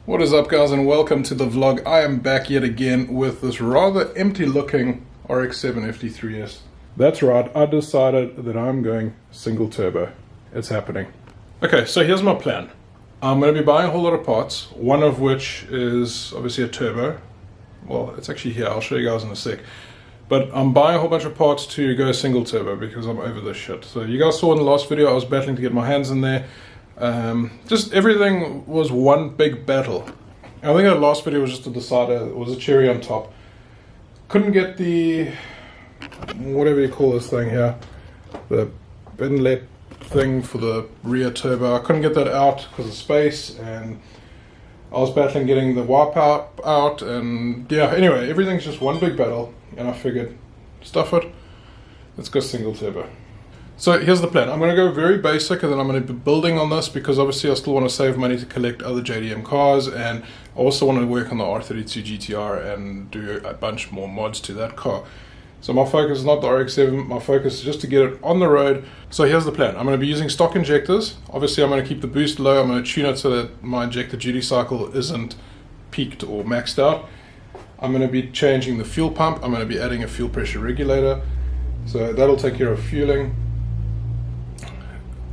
What is up, guys, and welcome to the vlog. I am back yet again with this rather empty looking RX7 FD3S. That's right, I decided that I'm going single turbo. It's happening. Okay, so here's my plan. I'm going to be buying a whole lot of parts, one of which is obviously a turbo. Well, it's actually here, I'll show you guys in a sec. But I'm buying a whole bunch of parts to go single turbo because I'm over this shit. So you guys saw in the last video I was battling to get my hands in there. Just everything was one big battle. I think the last video was just a decider. It was a cherry on top. Couldn't get the, whatever you call this thing here, the inlet thing for the rear turbo. I couldn't get that out because of space, and I was battling getting the wipe out, and yeah, anyway, everything's just one big battle, and I figured, stuff it, let's go single turbo. So here's the plan. I'm going to go very basic, and then I'm going to be building on this because obviously I still want to save money to collect other JDM cars, and I also want to work on the R32 GTR and do a bunch more mods to that car. So my focus is not the RX7, my focus is just to get it on the road. So here's the plan. I'm going to be using stock injectors. Obviously I'm going to keep the boost low. I'm going to tune it so that my injector duty cycle isn't peaked or maxed out. I'm going to be changing the fuel pump. I'm going to be adding a fuel pressure regulator. So that'll take care of fueling.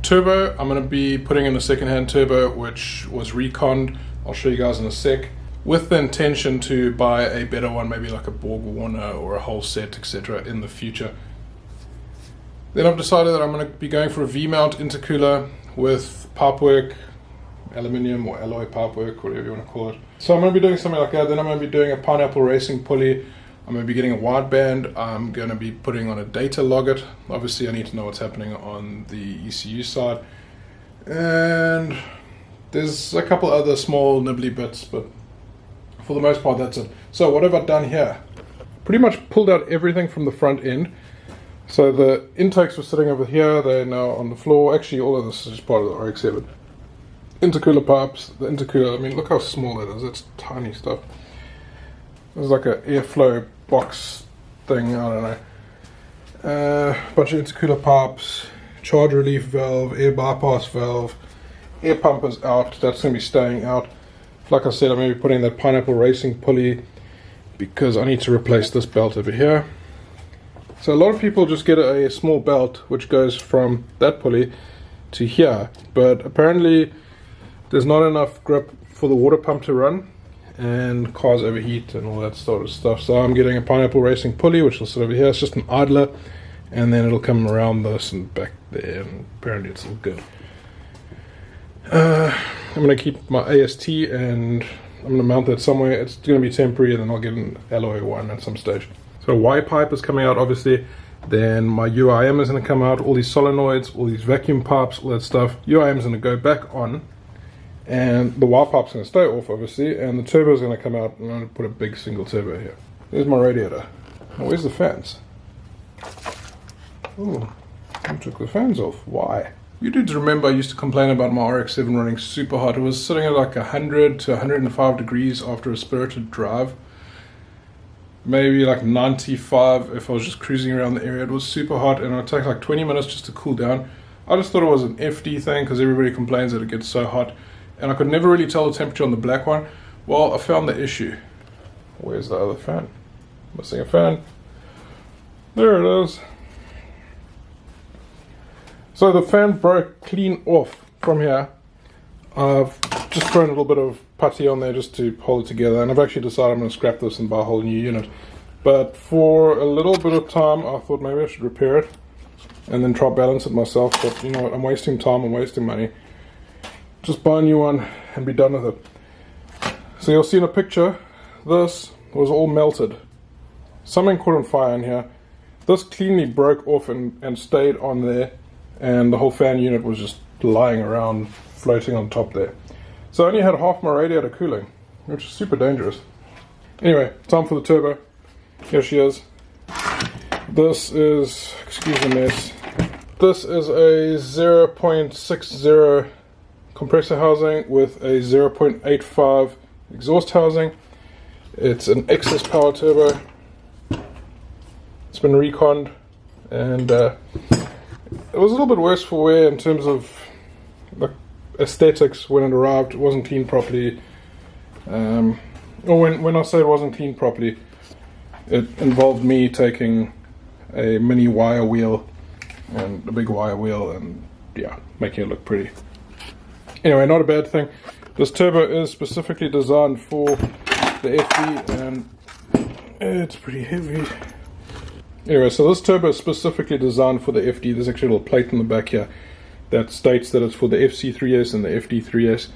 Turbo, I'm going to be putting in a second-hand turbo which was reconned. I'll show you guys in a sec, with the intention to buy a better one, maybe like a Borg Warner or a whole set, etc. in the future. Then I've decided that I'm going to be going for a V-mount intercooler with pipework, aluminium or alloy pipework, whatever you want to call it. So I'm going to be doing something like that. Then I'm going to be doing a pineapple racing pulley. I'm going to be getting a wideband. I'm going to be putting on a data logget. Obviously I need to know what's happening on the ECU side. And there's a couple other small nibbly bits, but for the most part that's it. So what have I done here? Pretty much pulled out everything from the front end. So the intakes were sitting over here, they're now on the floor. Actually all of this is just part of the RX7. Intercooler pipes, the intercooler, I mean look how small that is, it's tiny stuff. There's like an airflow box thing, I don't know. Bunch of intercooler pipes, charge relief valve, air bypass valve, air pump is out, that's going to be staying out. Like I said, I'm going to be putting that pineapple racing pulley because I need to replace this belt over here. So a lot of people just get a small belt which goes from that pulley to here, but apparently there's not enough grip for the water pump to run, and cars overheat and all that sort of stuff. So I'm getting a pineapple racing pulley which will sit over here. It's just an idler, and then it'll come around this and back there, and apparently it's all good. I'm going to keep my AST and I'm going to mount that somewhere. It's going to be temporary, and then I'll get an alloy one at some stage. So Y pipe is coming out obviously, then my UIM is going to come out, all these solenoids, all these vacuum pipes, all that stuff. UIM is going to go back on, and the Y pipe's going to stay off obviously, and the turbo is going to come out, and I'm going to put a big single turbo here. There's my radiator. Now where's the fans? Oh, I took the fans off. Why? You dudes remember I used to complain about my RX7 running super hot. It was sitting at like 100 to 105 degrees after a spirited drive. Maybe like 95 if I was just cruising around the area. It was super hot, and it would take like 20 minutes just to cool down. I just thought it was an FD thing because everybody complains that it gets so hot, and I could never really tell the temperature on the black one. Well, I found the issue. Where's the other fan? Missing a fan. There it is. So the fan broke clean off from here. I've just thrown a little bit of putty on there just to hold it together, and I've actually decided I'm going to scrap this and buy a whole new unit. But for a little bit of time I thought maybe I should repair it and then try balance it myself, but you know what, I'm wasting time, I'm wasting money. Just buy a new one and be done with it. So you'll see in a picture, this was all melted. Something caught on fire in here. This cleanly broke off and stayed on there, and the whole fan unit was just lying around, floating on top there. So I only had half my radiator cooling, which is super dangerous. Anyway, time for the turbo. Here she is. This is, excuse the mess, this is a 0.60 compressor housing with a 0.85 exhaust housing. It's an excess power turbo. It's been reconned, and it was a little bit worse for wear in terms of the aesthetics when it arrived. It wasn't cleaned properly. Or when I say it wasn't cleaned properly, it involved me taking a mini wire wheel and a big wire wheel and yeah, making it look pretty. Anyway, not a bad thing. This turbo is specifically designed for the FD and it's pretty heavy. Anyway, so this turbo is specifically designed for the FD. There's actually a little plate in the back here that states that it's for the FC3S and the FD3S.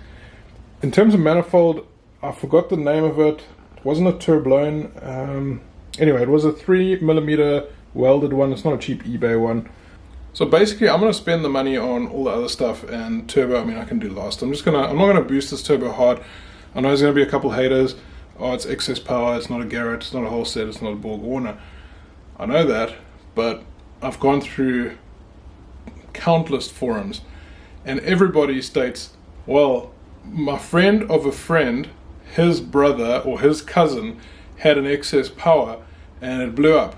In terms of manifold, I forgot the name of it. It wasn't a Turbine. Anyway, it was a 3mm welded one. It's not a cheap eBay one. So basically, I'm going to spend the money on all the other stuff, and turbo, I mean, I can do last. I'm not going to boost this turbo hard. I know there's going to be a couple haters. Oh, it's excess power, it's not a Garrett, it's not a whole set, it's not a Borg Warner. I know that, but I've gone through countless forums, and everybody states, well, my friend of a friend, his brother or his cousin had an excess power and it blew up.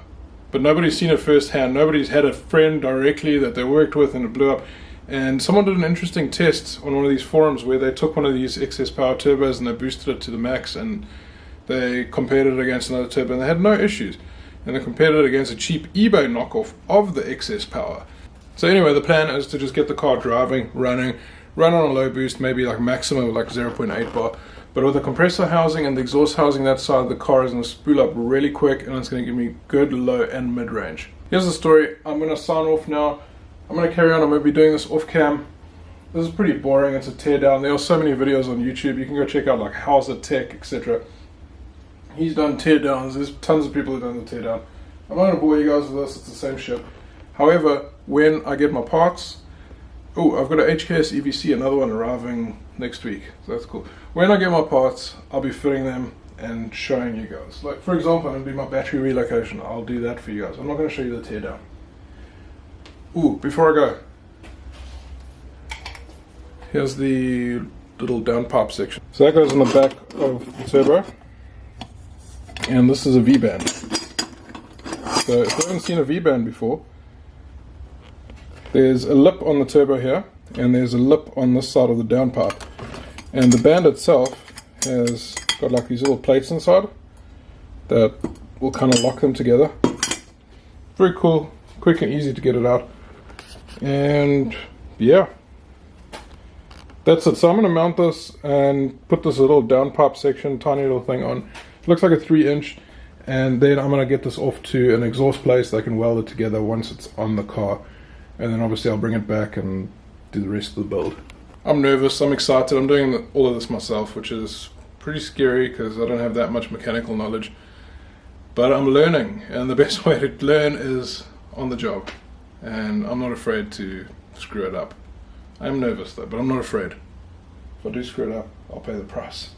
But nobody's seen it firsthand. Nobody's had a friend directly that they worked with and it blew up. And someone did an interesting test on one of these forums where they took one of these excess power turbos and they boosted it to the max and they compared it against another turbo and they had no issues. And they compared it against a cheap eBay knockoff of the excess power. So anyway, the plan is to just get the car driving, run on a low boost, maybe like maximum of like 0.8 bar. But with the compressor housing and the exhaust housing, that side of the car is going to spool up really quick and it's going to give me good low and mid range. Here's the story. I'm going to sign off now. I'm going to carry on. I'm going to be doing this off cam. This is pretty boring. It's a teardown. There are so many videos on YouTube. You can go check out like How's It Tech, etc. He's done teardowns. There's tons of people who've done the teardown. I'm not going to bore you guys with this. It's the same shit. However, when I get my parts, oh, I've got an HKS EVC, another one arriving next week, so that's cool. When I get my parts, I'll be fitting them and showing you guys. Like, for example, I'm going to do my battery relocation. I'll do that for you guys. I'm not going to show you the teardown. Ooh, before I go, here's the little downpipe section. So that goes on the back of the turbo, and this is a V-band. So if you haven't seen a V-band before, there's a lip on the turbo here, and there's a lip on this side of the downpipe. And the band itself has got like these little plates inside that will kind of lock them together. Very cool, quick and easy to get it out. And yeah, that's it. So I'm going to mount this and put this little downpipe section, tiny little thing on. It looks like a 3-inch. And then I'm going to get this off to an exhaust place. I can weld it together once it's on the car. And then obviously I'll bring it back and do the rest of the build. I'm nervous, I'm excited, I'm doing all of this myself, which is pretty scary because I don't have that much mechanical knowledge. But I'm learning, and the best way to learn is on the job. And I'm not afraid to screw it up. I'm nervous though, but I'm not afraid. If I do screw it up, I'll pay the price.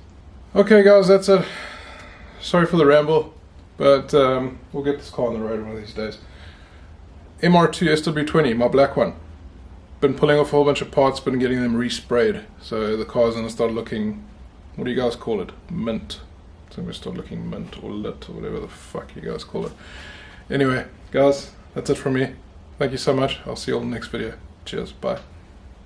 Okay guys, that's it. Sorry for the ramble, but we'll get this car on the road one of these days. MR2 SW20, my black one. Been pulling off a whole bunch of parts, been getting them resprayed. So the car's going to start looking, what do you guys call it? Mint. It's going to start looking mint or lit or whatever the fuck you guys call it. Anyway, guys, that's it from me. Thank you so much. I'll see you all in the next video. Cheers. Bye.